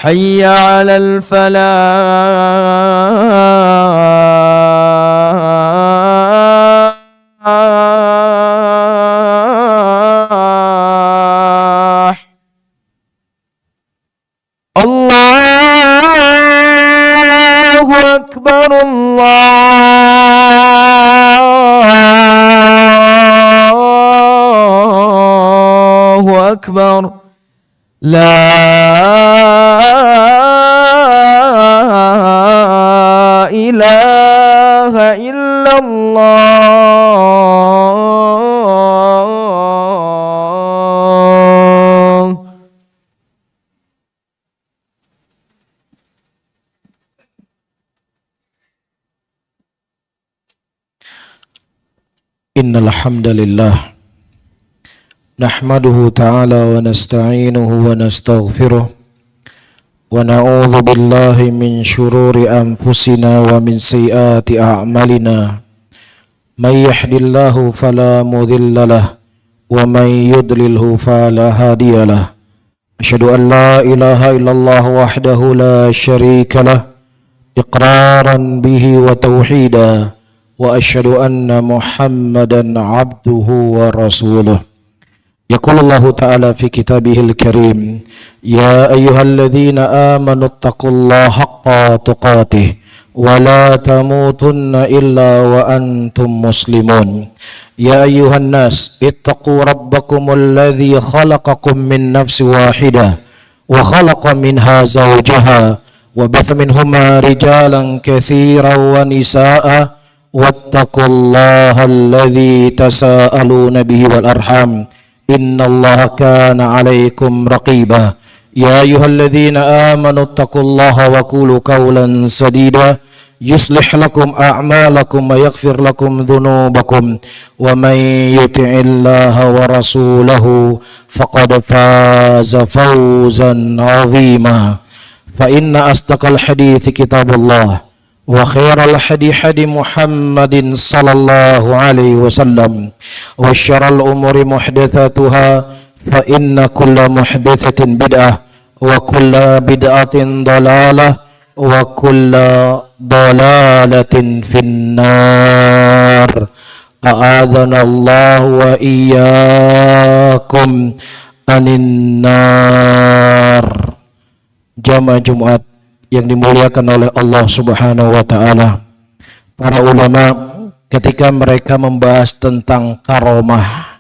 حي على الفلاح الله أكبر الله أكبر لا إله إلا الله. Innal hamdalillah nahmaduhu ta'ala wa nasta'inuhu wa nastaghfiruh wa na'udzu billahi min shururi anfusina wa min sayyiati a'malina may yahdihillahu fala mudilla lahu wa may yudlilhu fala hadiya lahu asyhadu an la ilaha illallah wahdahu la syarika lahu iqraran bihi wa tauhida wa asyhadu anna Muhammadan abduhu wa rasuluh. Yaqulullahu ta'ala fi kitabihil karim, ya ayyuhalladzina amanu taqullaha haqqa tuqatih wa la tamutunna illa wa antum muslimun. Ya ayyuhan nas ittaqu rabbakumul ladzi khalaqakum min nafsin wahidah wa khalaqa minha zawjaha wa batha minhuma rijalan katsiran wa nisaa'a wattaqullaha alladzi tasaaluna bihi wal arham innallaha kana 'alaikum raqiba. Ya ayyuhalladzina amanu taqullaha wa qulu qawlan sadida yuslih lakum a'malakum wa yaghfir lakum dhunubakum wa may yuti'illaha wa rasulahu faqad faza fawzan 'azima. Fa inna asdaqal hadithi kitabullah wa khairal hadi Muhammadin sallallahu alaihi wasallam wa syarrul umuri muhdatsatuha fa inna kulla muhdatsatin bid'ah wa kulla bid'atin dalalah wa kulla dalalatin finnar. A'adzana Allah wa iyyakum anin nar. Jamaah Jumat yang dimuliakan oleh Allah Subhanahu wa ta'ala. Para ulama ketika mereka membahas tentang karomah,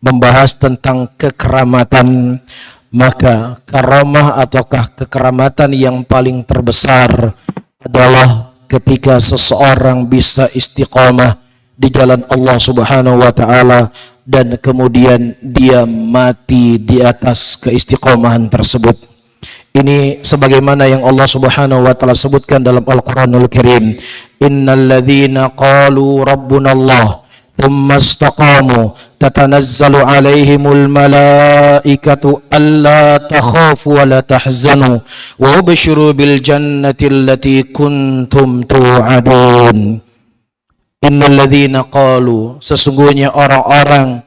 membahas tentang kekeramatan, maka karomah ataukah kekeramatan yang paling terbesar adalah ketika seseorang bisa istiqomah di jalan Allah Subhanahu wa ta'ala dan kemudian dia mati di atas keistiqomahan tersebut. Ini sebagaimana yang Allah Subhanahu wa ta'ala sebutkan dalam Al-Quranul Karim, innal ladzina qalu rabbunallah thumma istaqamu tatanazzalu alaihimul malaikatu alla takhafu wa la tahzanu wa abshiru bil jannati allati kuntum tu'adun. Innal ladzina qalu, sesungguhnya orang-orang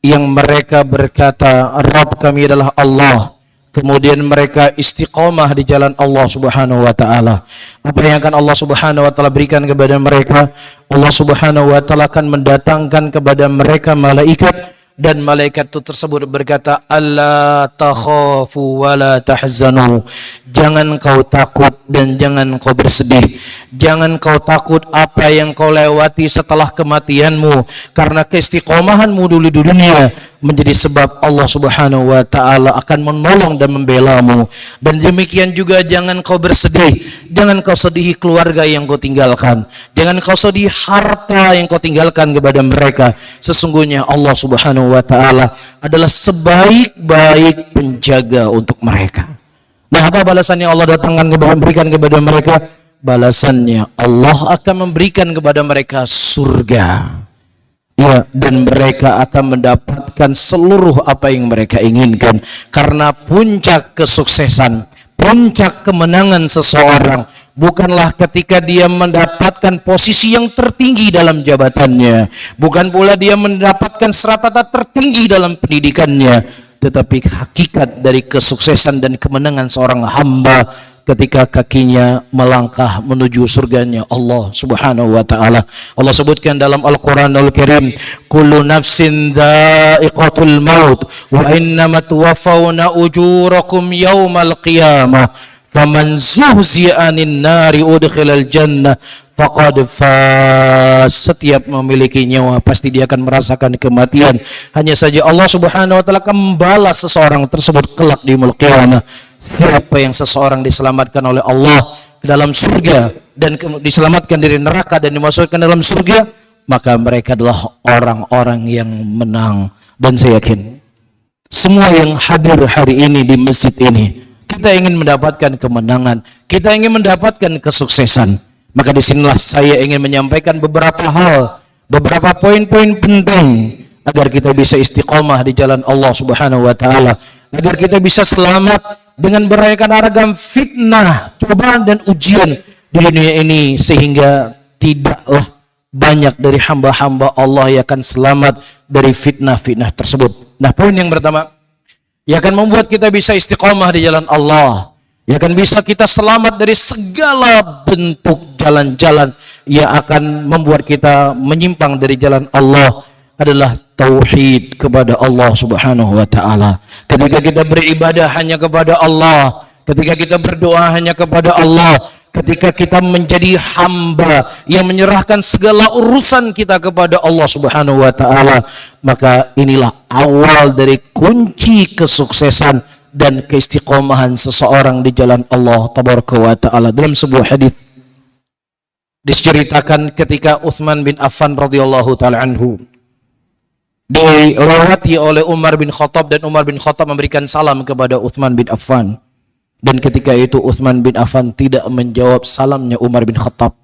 yang mereka berkata Rabb kami adalah Allah, kemudian mereka istiqomah di jalan Allah Subhanahu wa ta'ala. Apa yang akan Allah Subhanahu wa ta'ala berikan kepada mereka? Allah Subhanahu wa ta'ala akan mendatangkan kepada mereka malaikat, dan malaikat itu tersebut berkata, alla takhafu wa la tahzanu. Jangan kau takut dan jangan kau bersedih. Jangan kau takut apa yang kau lewati setelah kematianmu, karena keistiqomahanmu dulu di dunia menjadi sebab Allah Subhanahu wa ta'ala akan menolong dan membelamu. Dan demikian juga jangan kau bersedih, jangan kau sedihi keluarga yang kau tinggalkan, jangan kau sedih harta yang kau tinggalkan kepada mereka. Sesungguhnya Allah Subhanahu wa ta'ala adalah sebaik-baik penjaga untuk mereka. Nah, apa balasan yang Allah datangkan berikan kepada mereka? Balasannya Allah akan memberikan kepada mereka surga. Ya, dan mereka akan mendapatkan seluruh apa yang mereka inginkan. Karena puncak kesuksesan, puncak kemenangan seseorang bukanlah ketika dia mendapatkan posisi yang tertinggi dalam jabatannya, bukan pula dia mendapatkan serapata tertinggi dalam pendidikannya, tetapi hakikat dari kesuksesan dan kemenangan seorang hamba ketika kakinya melangkah menuju surganya Allah Subhanahu wa taala. Allah sebutkan dalam Al-Qur'anul Karim, kullu nafsin dha'iqatul maut wa innama tuwaffawna ujurakum yaumal qiyamah faman zuhziya 'anil nari udkhilal jannah faqad faz. Setiap memiliki nyawa pasti dia akan merasakan kematian. Hanya saja Allah Subhanahu wa taala akan membalas seseorang tersebut kelak di yaumul qiyamah. Siapa yang seseorang diselamatkan oleh Allah ke dalam surga dan diselamatkan dari neraka dan dimasukkan dalam surga, maka mereka adalah orang-orang yang menang. Dan saya yakin semua yang hadir hari ini di masjid ini, kita ingin mendapatkan kemenangan, kita ingin mendapatkan kesuksesan. Maka disinilah saya ingin menyampaikan beberapa hal, beberapa poin-poin penting agar kita bisa istiqomah di jalan Allah Subhanahu wa taala, agar kita bisa selamat dengan beraneka ragam fitnah, cobaan dan ujian di dunia ini, sehingga tidaklah banyak dari hamba-hamba Allah yang akan selamat dari fitnah-fitnah tersebut. Nah, poin yang pertama yang akan membuat kita bisa istiqomah di jalan Allah, yang akan bisa kita selamat dari segala bentuk jalan-jalan yang akan membuat kita menyimpang dari jalan Allah adalah tauhid kepada Allah Subhanahu wa taala. Ketika kita beribadah hanya kepada Allah, ketika kita berdoa hanya kepada Allah, ketika kita menjadi hamba yang menyerahkan segala urusan kita kepada Allah Subhanahu wa taala, maka inilah awal dari kunci kesuksesan dan keistiqomahan seseorang di jalan Allah Tabaraka wa taala. Dalam sebuah hadis diceritakan ketika Utsman bin Affan radhiyallahu taala anhu dilewati oleh Umar bin Khattab, dan Umar bin Khattab memberikan salam kepada Utsman bin Affan, dan ketika itu Utsman bin Affan tidak menjawab salamnya Umar bin Khattab,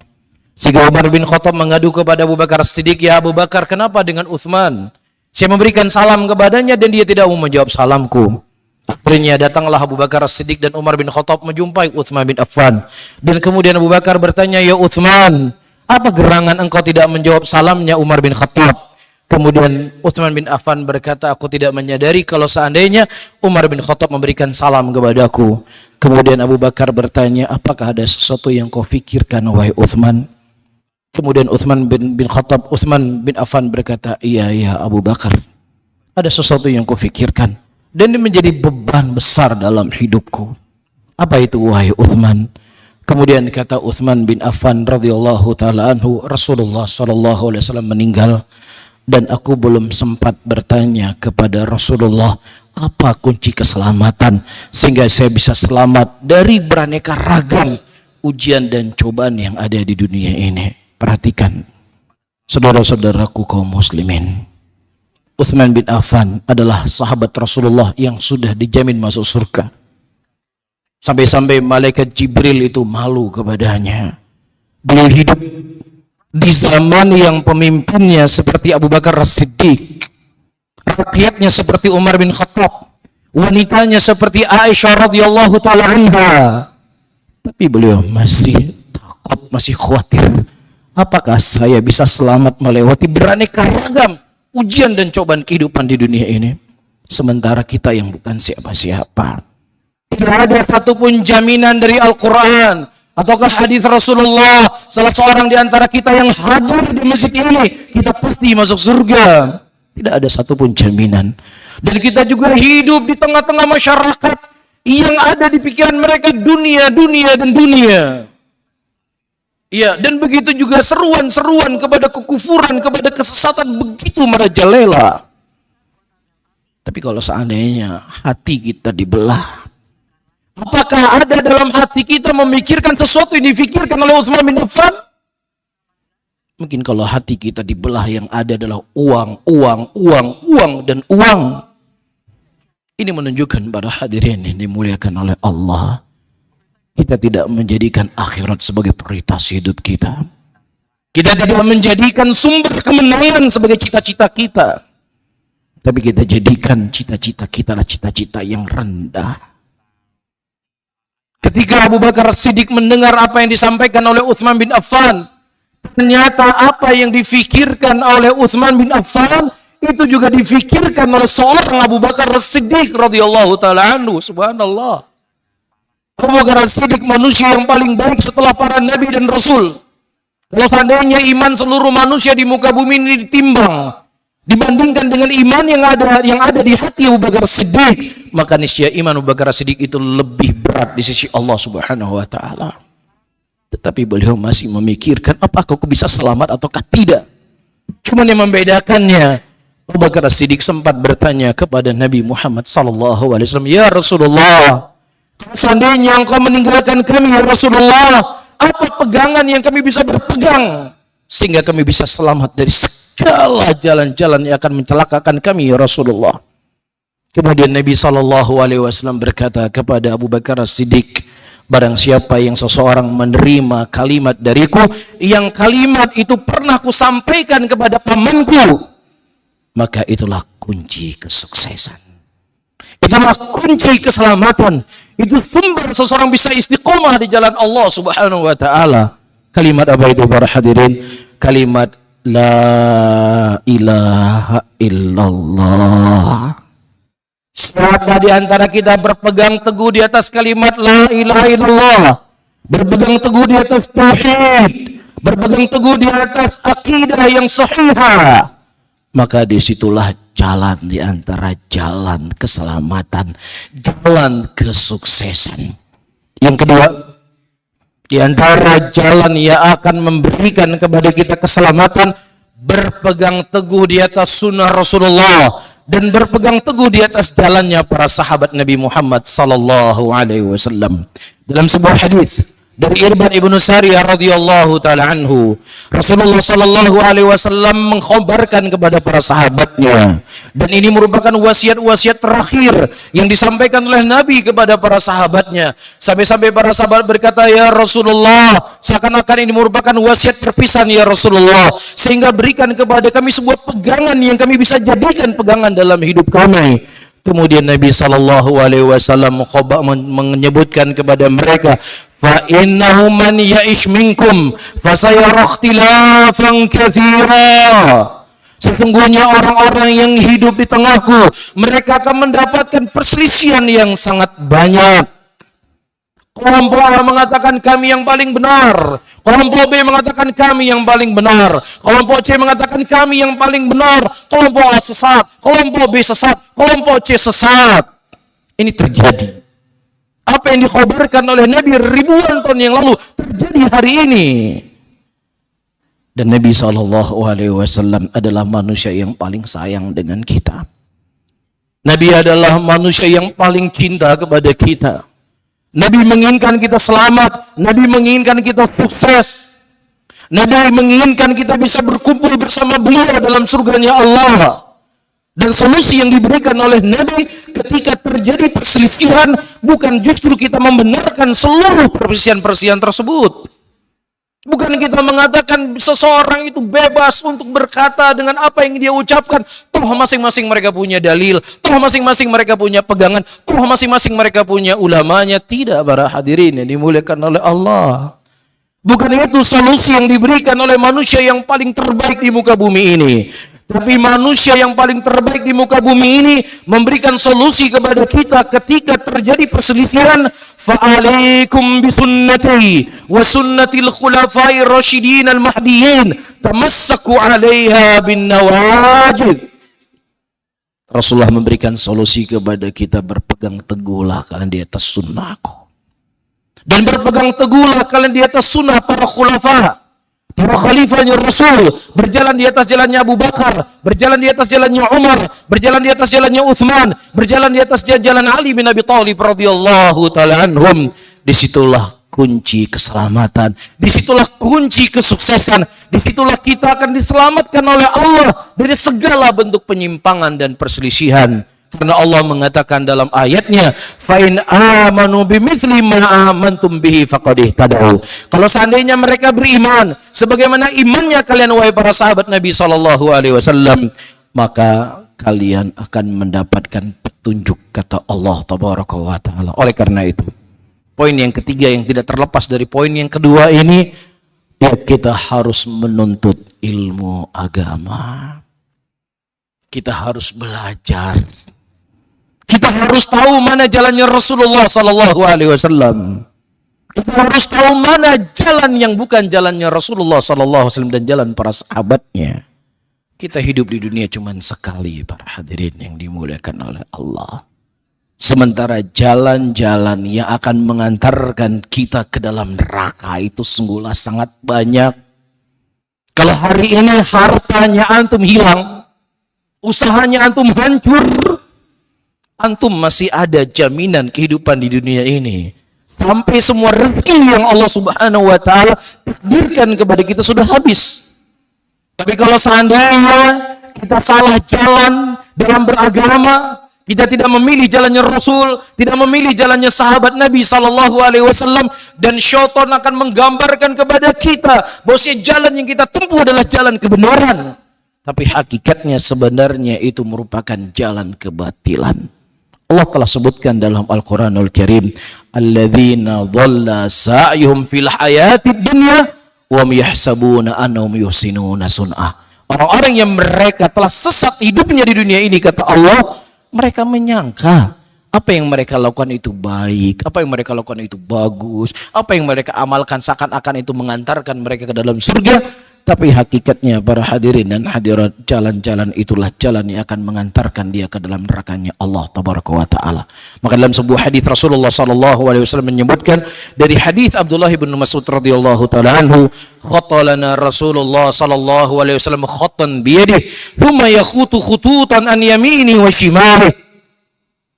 sehingga Umar bin Khattab mengadu kepada Abu Bakar Siddiq, ya Abu Bakar, kenapa dengan Utsman? Saya memberikan salam kepadanya dan dia tidak mau menjawab salamku. Akhirnya datanglah Abu Bakar Siddiq dan Umar bin Khattab menjumpai Utsman bin Affan, dan kemudian Abu Bakar bertanya, ya Utsman, apa gerangan engkau tidak menjawab salamnya Umar bin Khattab? Kemudian Utsman bin Affan berkata, aku tidak menyadari kalau seandainya Umar bin Khattab memberikan salam kepadaku. Kemudian Abu Bakar bertanya, apakah ada sesuatu yang kau fikirkan wahai Utsman? Kemudian Utsman bin Affan berkata, iya Abu Bakar, ada sesuatu yang kau fikirkan dan ini menjadi beban besar dalam hidupku. Apa itu wahai Utsman? Kemudian kata Utsman bin Affan radhiyallahu taala anhu, Rasulullah sallallahu alaihi wasallam meninggal dan aku belum sempat bertanya kepada Rasulullah apa kunci keselamatan sehingga saya bisa selamat dari beraneka ragam ujian dan cobaan yang ada di dunia ini. Perhatikan saudara-saudaraku kaum muslimin, Utsman bin Affan adalah sahabat Rasulullah yang sudah dijamin masuk surga. Sampai-sampai malaikat Jibril itu malu kepadanya. Beliau hidup di zaman yang pemimpinnya seperti Abu Bakar As-Siddiq, rakyatnya seperti Umar bin Khattab, wanitanya seperti Aisyah radhiyallahu taala anha. Tapi beliau masih takut, masih khawatir. Apakah saya bisa selamat melewati beraneka ragam ujian dan cobaan kehidupan di dunia ini? Sementara kita yang bukan siapa-siapa. Tidak ada satupun jaminan dari Al-Quran ataukah hadis Rasulullah, salah seorang di antara kita yang hadir di masjid ini, kita pasti masuk surga. Tidak ada satupun jaminan. Dan kita juga hidup di tengah-tengah masyarakat yang ada di pikiran mereka dunia, dunia, dan dunia. Ya, dan begitu juga seruan-seruan kepada kekufuran, kepada kesesatan begitu merajalela. Tapi kalau seandainya hati kita dibelah, apakah ada dalam hati kita memikirkan sesuatu yang difikirkan oleh Utsman bin Affan? Mungkin kalau hati kita dibelah yang ada adalah uang, dan uang. Ini menunjukkan pada hadirin yang dimuliakan oleh Allah, kita tidak menjadikan akhirat sebagai prioritas hidup kita. Kita tidak menjadikan sumber kemenangan sebagai cita-cita kita. Tapi kita jadikan cita-cita kita adalah cita-cita yang rendah. Ketika Abu Bakar Siddiq mendengar apa yang disampaikan oleh Utsman bin Affan, ternyata apa yang difikirkan oleh Utsman bin Affan itu juga difikirkan oleh seorang Abu Bakar As-Siddiq radhiyallahu taala anhu. Subhanallah. Abu Bakar As-Siddiq manusia yang paling baik setelah para nabi dan rasul. Kalau seandainya iman seluruh manusia di muka bumi ini ditimbang dibandingkan dengan iman yang ada di hati Abu Bakar As-Siddiq, maka niscaya iman Abu Bakar As-Siddiq itu lebih berat di sisi Allah Subhanahu wa taala. Tetapi beliau masih memikirkan apakah aku bisa selamat ataukah tidak. Cuman yang membedakannya, Abu Bakar As-Siddiq sempat bertanya kepada Nabi Muhammad sallallahu alaihi wasallam, "Ya Rasulullah, kalau seandainya engkau meninggalkan kami ya Rasulullah, apa pegangan yang kami bisa berpegang sehingga kami bisa selamat dari segala jalan-jalan yang akan mencelakakan kami ya Rasulullah?" Kemudian Nabi sallallahu alaihi wasallam berkata kepada Abu Bakar As-Siddiq, "Barang siapa yang seseorang menerima kalimat dariku, yang kalimat itu pernah ku sampaikan kepada pamanku, maka itulah kunci kesuksesan. Itulah kunci keselamatan. Itu sumber seseorang bisa istiqomah di jalan Allah Subhanahu wa taala." Kalimat apa itu para hadirin? Kalimat la ilaha illallah. Siapa di antara kita berpegang teguh di atas kalimat la ilaha illallah, berpegang teguh di atas tauhid, berpegang teguh di atas akidah yang sahihah, maka disitulah jalan di antara jalan keselamatan, jalan kesuksesan. Yang kedua, di antara jalan yang akan memberikan kepada kita keselamatan, berpegang teguh di atas sunnah Rasulullah dan berpegang teguh di atas jalannya para sahabat Nabi Muhammad sallallahu alaihi wasallam. Dalam sebuah hadis dari Irbad ibnu Sariyah radhiyallahu taala anhu, Rasulullah sallallahu alaihi wasallam mengkhabarkan kepada para sahabatnya, dan ini merupakan wasiat-wasiat terakhir yang disampaikan oleh Nabi kepada para sahabatnya, sampai-sampai para sahabat berkata, "Ya Rasulullah, seakan-akan ini merupakan wasiat perpisahan ya Rasulullah, sehingga berikan kepada kami sebuah pegangan yang kami bisa jadikan pegangan dalam hidup kami." Kemudian Nabi sallallahu alaihi wasallam menyebutkan kepada mereka, "Fa innahu man ya'ish minkum fasayara ikhtilafan katsira." Sesungguhnya orang-orang yang hidup di tengahku, mereka akan mendapatkan perselisihan yang sangat banyak. Kelompok A mengatakan kami yang paling benar, kelompok B mengatakan kami yang paling benar, kelompok C mengatakan kami yang paling benar, kelompok A sesat, kelompok B sesat, kelompok C sesat. Ini terjadi. Apa yang dikhabarkan oleh Nabi ribuan tahun yang lalu terjadi hari ini. Dan Nabi SAW adalah manusia yang paling sayang dengan kita. Nabi adalah manusia yang paling cinta kepada kita. Nabi menginginkan kita selamat, Nabi menginginkan kita sukses, Nabi menginginkan kita bisa berkumpul bersama beliau dalam surganya Allah. Dan solusi yang diberikan oleh Nabi ketika terjadi perselisihan, bukan justru kita membenarkan seluruh perselisihan tersebut. Bukan kita mengatakan seseorang itu bebas untuk berkata dengan apa yang dia ucapkan. Toh masing-masing mereka punya dalil. Toh masing-masing mereka punya pegangan. Toh masing-masing mereka punya ulamanya. Tidak, para hadirin yang dimuliakan oleh Allah. Bukan itu solusi yang diberikan oleh manusia yang paling terbaik di muka bumi ini. Tapi manusia yang paling terbaik di muka bumi ini memberikan solusi kepada kita ketika terjadi perselisihan. Fa'alaikum bisunnati wa sunnatil khulafai rasyidin al-mahdiyyin tamassaku 'alaiha bin nawajid. Rasulullah memberikan solusi kepada kita, berpegang teguhlah kalian di atas sunnahku. Dan berpegang teguhlah kalian di atas sunnah para khulafa, para khalifahnya Rasul, berjalan di atas jalannya Abu Bakar, berjalan di atas jalannya Umar, berjalan di atas jalannya Utsman, berjalan di atas jalan Ali bin Abi Thalib radhiyallahu taala anhum. Disitulah kunci keselamatan, disitulah kunci kesuksesan, disitulah kita akan diselamatkan oleh Allah dari segala bentuk penyimpangan dan perselisihan. Karena Allah mengatakan dalam ayatnya, fa in amanu bimithli ma amantum bihi faqad ihtadaw. Kalau seandainya mereka beriman sebagaimana imannya kalian wahai para sahabat Nabi sallallahu alaihi wasallam, maka kalian akan mendapatkan petunjuk, kata Allah tabaraka wa taala. Oleh karena itu, poin yang ketiga yang tidak terlepas dari poin yang kedua ini, ya kita harus menuntut ilmu agama. kita harus belajar. Kita harus tahu mana jalannya Rasulullah sallallahu alaihi wasallam. Kita harus tahu mana jalan yang bukan jalannya Rasulullah sallallahu alaihi wasallam dan jalan para sahabatnya. Kita hidup di dunia cuma sekali, para hadirin yang dimuliakan oleh Allah. Sementara jalan-jalan yang akan mengantarkan kita ke dalam neraka itu sungguhlah sangat banyak. Kalau hari ini hartanya antum hilang, usahanya antum hancur, antum masih ada jaminan kehidupan di dunia ini. Sampai semua rezeki yang Allah Subhanahu wa taala takdirkan kepada kita sudah habis. Tapi kalau seandainya kita salah jalan dalam beragama, kita tidak memilih jalannya Rasul, tidak memilih jalannya sahabat Nabi sallallahu alaihi wasallam, dan syaitan akan menggambarkan kepada kita bahwasanya jalan yang kita tempuh adalah jalan kebenaran. Tapi hakikatnya sebenarnya itu merupakan jalan kebatilan. Allah telah sebutkan dalam Al-Quranul Karim, alladzina dhalla sa'yuhum fil hayatid dunya wa yahsabuna annahum yuhsinuna sun'ah. Orang-orang yang mereka telah sesat hidupnya di dunia ini, kata Allah, mereka menyangka apa yang mereka lakukan itu baik, apa yang mereka lakukan itu bagus, apa yang mereka amalkan seakan-akan itu mengantarkan mereka ke dalam surga. Tapi hakikatnya para hadirin dan hadirat, jalan-jalan itulah jalan yang akan mengantarkan dia ke dalam nerakanya Allah tabaraka wa taala. Maka dalam sebuah hadis Rasulullah sallallahu alaihi wasallam menyebutkan dari hadis Abdullah bin Mas'ud radhiyallahu taala anhu, khatalana Rasulullah sallallahu alaihi wasallam khatan bi yadihi thumma yakhutu khututan an yamini wa shimali.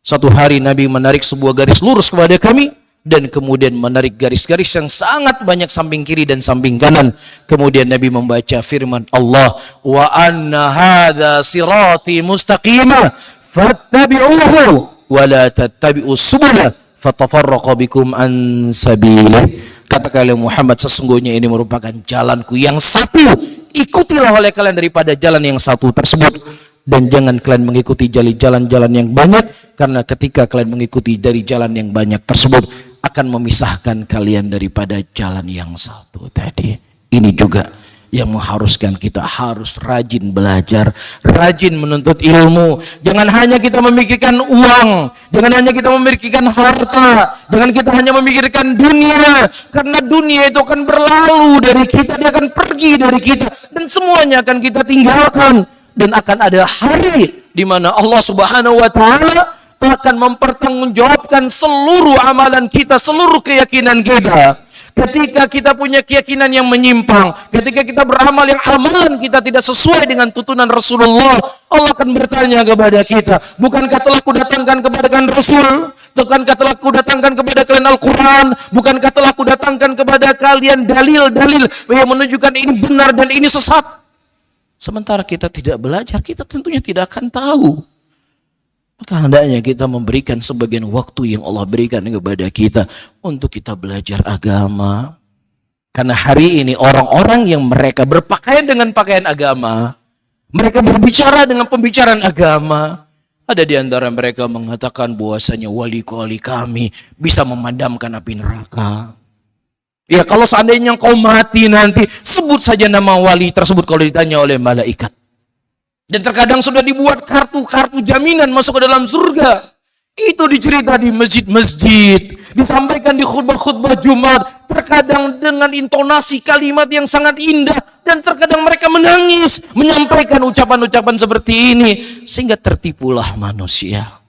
Satu hari Nabi menarik sebuah garis lurus kepada kami, dan kemudian menarik garis-garis yang sangat banyak samping kiri dan samping kanan. Kemudian Nabi membaca firman Allah, wa anna hadza sirati mustaqima fattabi'uhu wa la tattabi'us subula fatafarraqa bikum an sabili. Katakanlah Muhammad, sesungguhnya ini merupakan jalanku yang satu, ikutilah oleh kalian daripada jalan yang satu tersebut, dan jangan kalian mengikuti jalan-jalan yang banyak, karena ketika kalian mengikuti dari jalan yang banyak tersebut akan memisahkan kalian daripada jalan yang satu tadi. Ini juga yang mengharuskan kita harus rajin belajar, rajin menuntut ilmu. Jangan hanya kita memikirkan uang, jangan hanya kita memikirkan harta, jangan kita hanya memikirkan dunia, karena dunia itu akan berlalu dari kita, dia akan pergi dari kita, dan semuanya akan kita tinggalkan. Dan akan ada hari di mana Allah Subhanahu wa taala akan mempertanggungjawabkan seluruh amalan kita, seluruh keyakinan kita. Ketika kita punya keyakinan yang menyimpang, ketika kita beramal yang amalan kita tidak sesuai dengan tuntunan Rasulullah, Allah akan bertanya kepada kita, bukankah telah kudatangkan kepada kalian Rasul? Bukankah telah kudatangkan kepada kalian Al-Quran? Bukankah telah kudatangkan kepada kalian dalil-dalil yang menunjukkan ini benar dan ini sesat? Sementara kita tidak belajar, kita tentunya tidak akan tahu. Maka hendaknya kita memberikan sebagian waktu yang Allah berikan kepada kita untuk kita belajar agama. Karena hari ini orang-orang yang mereka berpakaian dengan pakaian agama, mereka berbicara dengan pembicaraan agama, ada di antara mereka mengatakan bahwasanya wali-wali kami bisa memadamkan api neraka. Ya, kalau seandainya kau mati nanti, sebut saja nama wali tersebut kalau ditanya oleh malaikat. Dan terkadang sudah dibuat kartu-kartu jaminan masuk ke dalam surga. Itu dicerita di masjid-masjid, disampaikan di khutbah-khutbah Jumat, terkadang dengan intonasi kalimat yang sangat indah, dan terkadang mereka menangis menyampaikan ucapan-ucapan seperti ini, sehingga tertipulah manusia.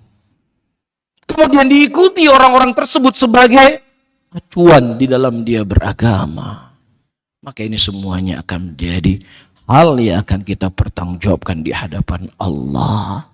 Kemudian diikuti orang-orang tersebut sebagai acuan di dalam dia beragama. Maka ini semuanya akan menjadi hal yang akan kita pertanggungjawabkan di hadapan Allah.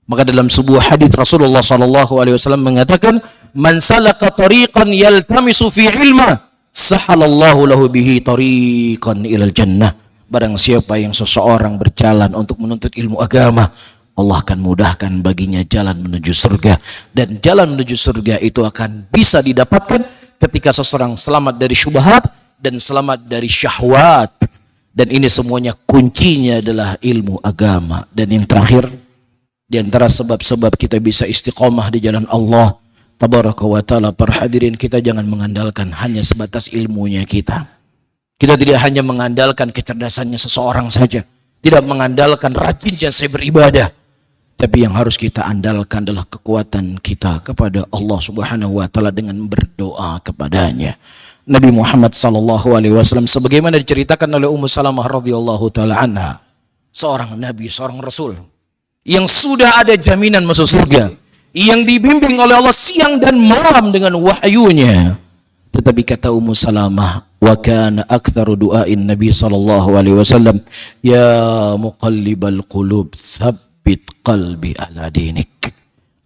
Maka dalam sebuah hadis Rasulullah SAW mengatakan, man salaka tariqan yaltamisu fi ilma, sahalallahu lahu bihi tariqan ilal jannah. Barang siapa yang seseorang berjalan untuk menuntut ilmu agama, Allah akan mudahkan baginya jalan menuju surga. Dan jalan menuju surga itu akan bisa didapatkan ketika seseorang selamat dari syubhat dan selamat dari syahwat. Dan ini semuanya kuncinya adalah ilmu agama. Dan yang terakhir, di antara sebab-sebab kita bisa istiqomah di jalan Allah tabaraka wa ta'ala, para hadirin, kita jangan mengandalkan hanya sebatas ilmunya kita. Kita tidak hanya mengandalkan kecerdasannya seseorang saja. Tidak mengandalkan rajinnya saya beribadah. Tapi yang harus kita andalkan adalah kekuatan kita kepada Allah Subhanahu wa taala dengan berdoa kepadanya. Nabi Muhammad sallallahu alaihi wasallam sebagaimana diceritakan oleh Ummu Salamah radhiyallahu taala anha, seorang nabi, seorang rasul yang sudah ada jaminan masuk surga, yang dibimbing oleh Allah siang dan malam dengan wahyunya. Tetapi kata Ummu Salamah, wa kana aktsaru du'ain Nabi sallallahu alaihi wasallam, ya muqallibal qulub tsabbit qalbi ala dinik.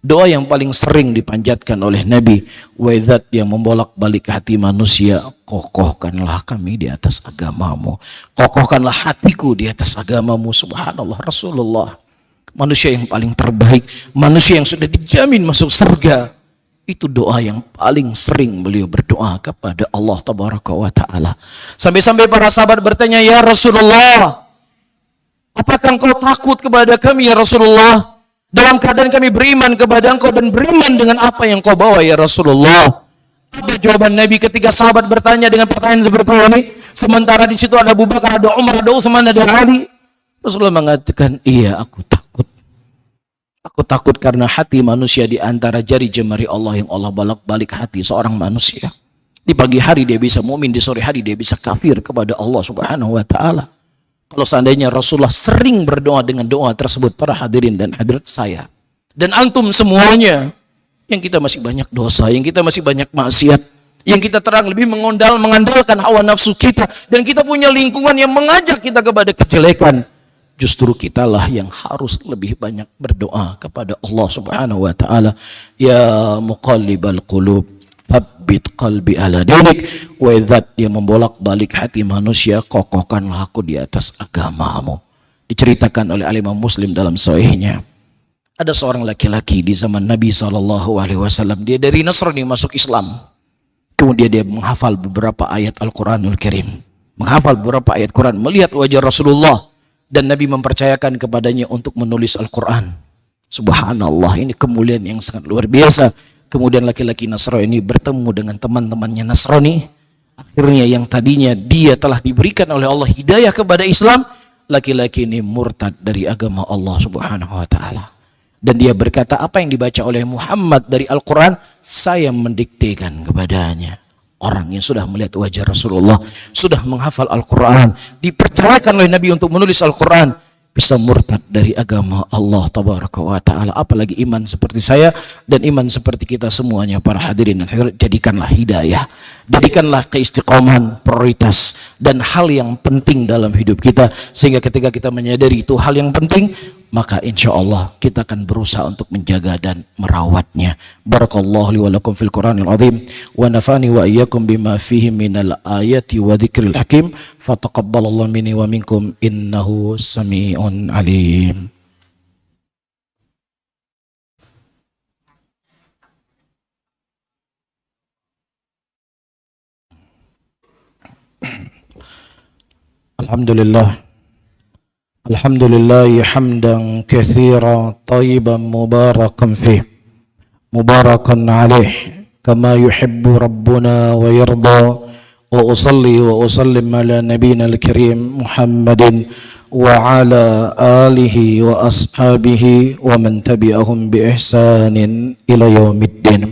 Doa yang paling sering dipanjatkan oleh Nabi, wahai zat yang membolak-balik hati manusia, kokohkanlah kami di atas agamamu, kokohkanlah hatiku di atas agamamu. Subhanallah, Rasulullah manusia yang paling terbaik, manusia yang sudah dijamin masuk surga. Itu doa yang paling sering beliau berdoa kepada Allah Tabaraka wa Ta'ala. Sampai-sampai para sahabat bertanya, ya Rasulullah, apakah engkau takut kepada kami ya Rasulullah? Dalam keadaan kami beriman kepada engkau dan beriman dengan apa yang kau bawa ya Rasulullah. Apa jawaban Nabi ketika sahabat bertanya dengan pertanyaan seperti ini? Sementara di situ ada Abu Bakar, ada Umar, ada Utsman, ada Ali. Rasulullah mengatakan, iya aku takut. Aku takut karena hati manusia di antara jari jemari Allah yang Allah bolak-balik hati seorang manusia. Di pagi hari dia bisa mukmin, di sore hari dia bisa kafir kepada Allah Subhanahu wa taala. Kalau seandainya Rasulullah sering berdoa dengan doa tersebut, para hadirin dan hadirat saya dan antum semuanya, yang kita masih banyak dosa, yang kita masih banyak maksiat, yang kita terang lebih mengandalkan hawa nafsu kita, dan kita punya lingkungan yang mengajak kita kepada kejelekan, justru kitalah yang harus lebih banyak berdoa kepada Allah Subhanahu wa taala. Ya muqallibal qulub tsabbit qalbi ala dinik, wa zat yang membolak-balik hati manusia, kokohkanlah aku di atas agamamu. Diceritakan oleh Imam Muslim dalam sahihnya, ada seorang laki-laki di zaman Nabi SAW, dia dari Nasrani masuk Islam. Kemudian dia menghafal beberapa ayat Al-Quranul Karim, menghafal beberapa ayat Quran, melihat wajah Rasulullah, dan Nabi mempercayakan kepadanya untuk menulis Al-Quran. Subhanallah, ini kemuliaan yang sangat luar biasa. Kemudian laki-laki Nasrani ini bertemu dengan teman-temannya Nasrani. Akhirnya yang tadinya dia telah diberikan oleh Allah hidayah kepada Islam, laki-laki ini murtad dari agama Allah Subhanahu wa taala. Dan dia berkata, apa yang dibaca oleh Muhammad dari Al-Quran, saya mendiktekan kepadanya. Orang yang sudah melihat wajah Rasulullah, sudah menghafal Al-Quran, dipercayakan oleh Nabi untuk menulis Al-Quran, bisa murtad dari agama Allah Tabaraka wa Ta'ala. Apalagi iman seperti saya dan iman seperti kita semuanya, para hadirin dan hadirat. Jadikanlah hidayah, jadikanlah keistiqomahan prioritas dan hal yang penting dalam hidup kita, sehingga ketika kita menyadari itu hal yang penting, maka insya Allah kita akan berusaha untuk menjaga dan merawatnya. Barakallahu li wa lakum fil Qur'anil azim, wa nafani wa iyyakum bima fihi minal ayati wa dzikril hakim. Fataqabbalallahu minni wa minkum, innahu sami'un alim. Alhamdulillah. Alhamdulillah hamdan katsiran tayyiban mubarakan fih, mubarakan alaih kama yuhibbu rabbuna wa yarda. Wa usalli wa usallim ala nabiyyina al-karim Muhammadin wa ala alihi wa ashabihi wa man tabi'ahum bi ihsanin ila yaumiddin.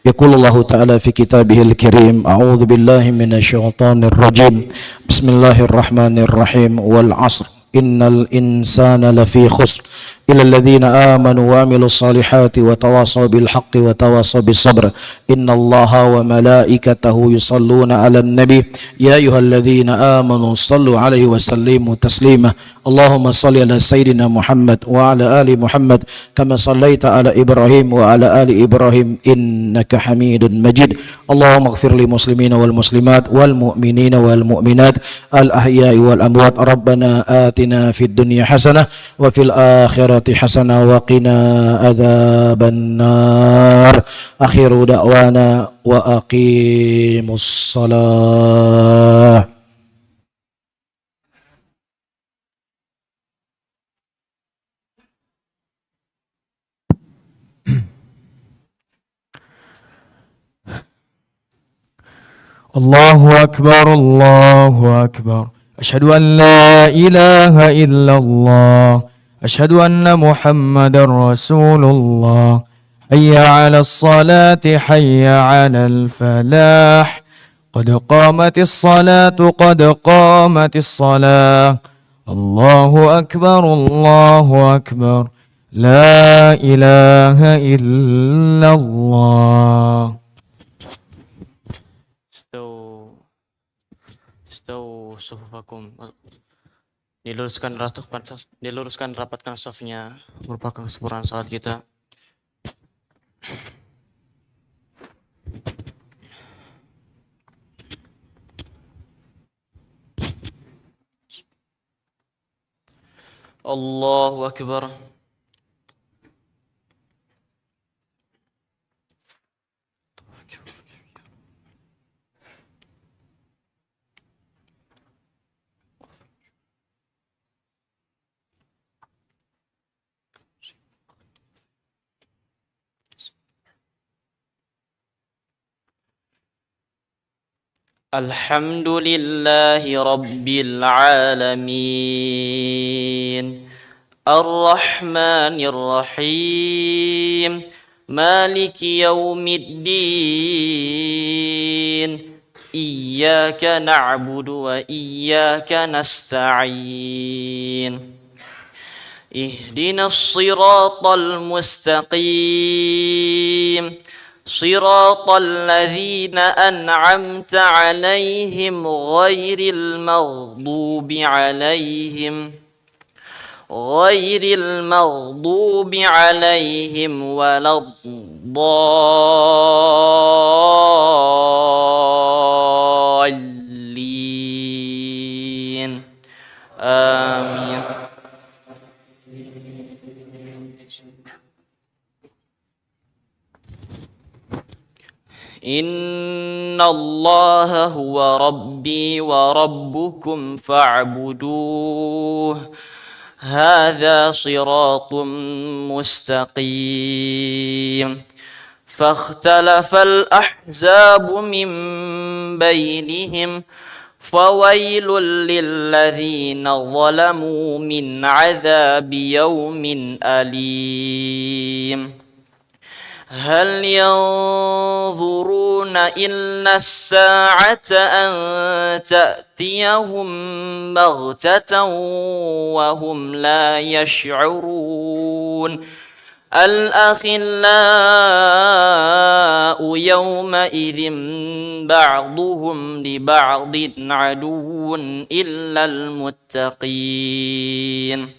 Yaqulu Allah Ta'ala fi kitabihil karim, a'udzu billahi minasy syaithanir rajim. Bismillahirrahmanirrahim. Wal 'asr innal insana lafi khusr illa alladhina amanu wa amilus salihati wa tawasaw bil haqqi wa tawasaw bis sabr. Innallaha wa malaikatahu yusalluna 'alan nabi ya ayyuhalladzina amanu sallu 'alaihi wa sallimu taslima. Allahumma salli ala sayyidina Muhammad wa ala ali Muhammad kama sallaita ala Ibrahim wa ala ali Ibrahim innaka Hamidun Majid. Allahumma ighfir li muslimina wal muslimat wal mu'minina wal mu'minat al ahya'i wal amwat. Rabbana atina fid dunya hasanah wa fil akhirati hasanah wa qina adzaban nar. Akhiru da'wana wa aqimus salah. Allahu Akbar, Allahu Akbar. أشهد أن لا إله إلا الله أشهد أن محمد رسول الله حي على الصلاة حي على الفلاح قد قامت الصلاة قد قامت الصلاة الله أكبر الله أكبر لا إله إلا الله. Istau sufufakum. Diluruskan rapatkan safnya, merupakan kesempurnaan salat kita. Allahu Akbar. الحمد لله رب العالمين الرحمن الرحيم مالك يوم الدين إياك نعبد وإياك نستعين اهدنا الصراط المستقيم صراط الذين أنعمت عليهم غير المغضوب عليهم ولا الضالين آمين. إن الله هو ربي وربكم فاعبدوه هذا صراط مستقيم فاختلف الأحزاب من بينهم فويل للذين ظلموا من عذاب يوم أليم هل ينظرون إلا الساعة أن تأتيهم بغتة وهم لا يشعرون الأخلاء يومئذ بعضهم لبعض عدو إلا المتقين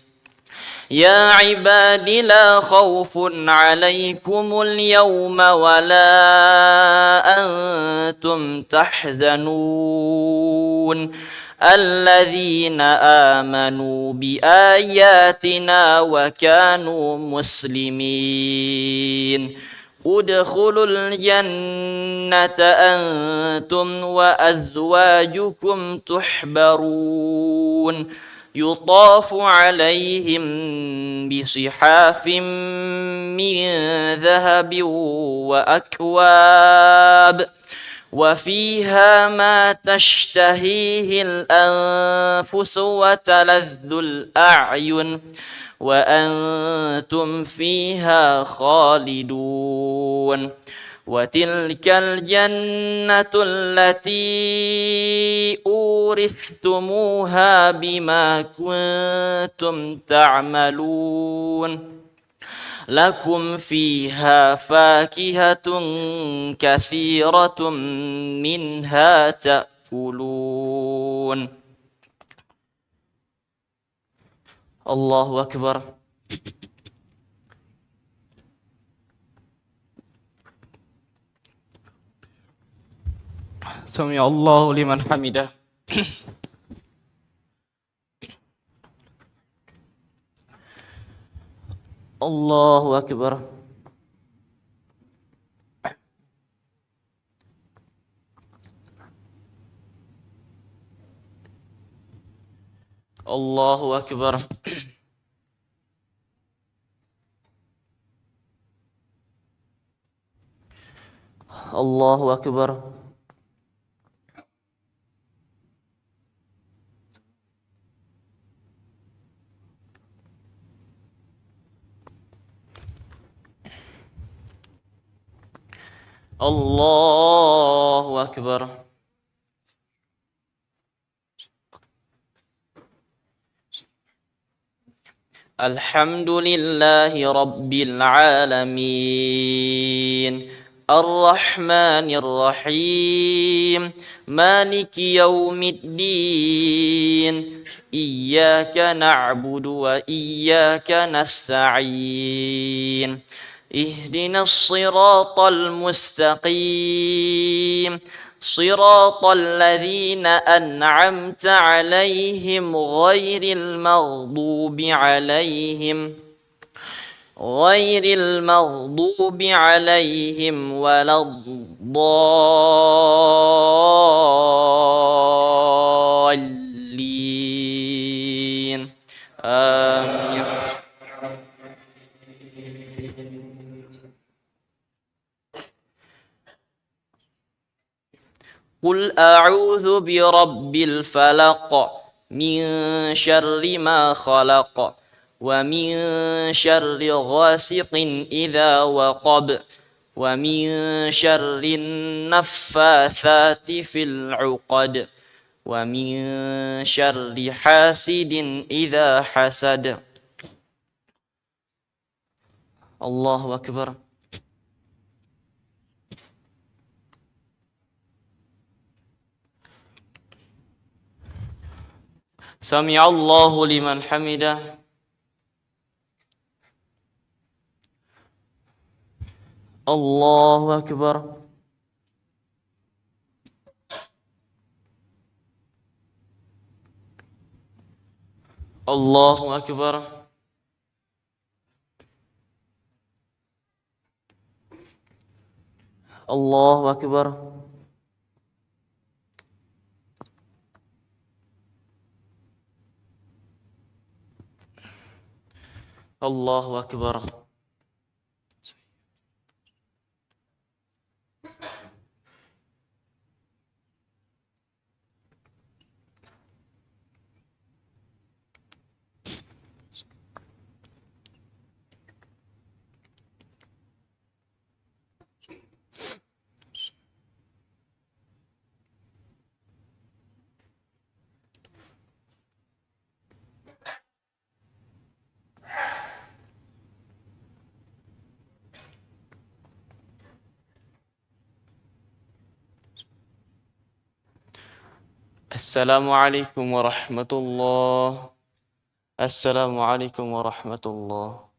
يا عباد لا خوف عليكم اليوم ولا أنتم تحزنون الذين آمنوا بآياتنا وكانوا مسلمين ادخلوا الجنة أنتم وأزواجكم تحبرون يطاف عليهم بصحاف من ذهب وأكواب وفيها ما تشتهيه الأنفس وتلذ الأعين وأنتم فيها خالدون وتلك الجنة التي أورثتموها بما كنتم تعملون لكم فيها فاكهة كثيرة منها تأكلون. الله أكبر. سمع الله لمن حمده. الله أكبر. الله أكبر. الله أكبر. الله أكبر. الحمد لله رب العالمين الرحمن الرحيم مالك يوم الدين إياك نعبد وإياك نستعين اهدنا الصراط المستقيم صراط الذين أنعمت عليهم غير المغضوب عليهم ولا الضالين آمين. قل أعوذ برب الفلق من شر ما خلق ومن شر غاسق إذا وقب ومن شر النفاثات في العقد ومن شر حاسد إذا حسد. الله أكبر. سمع الله لمن حمده. الله أكبر. الله أكبر. الله أكبر. الله أكبر. السلام عليكم ورحمة الله. السلام عليكم ورحمة الله.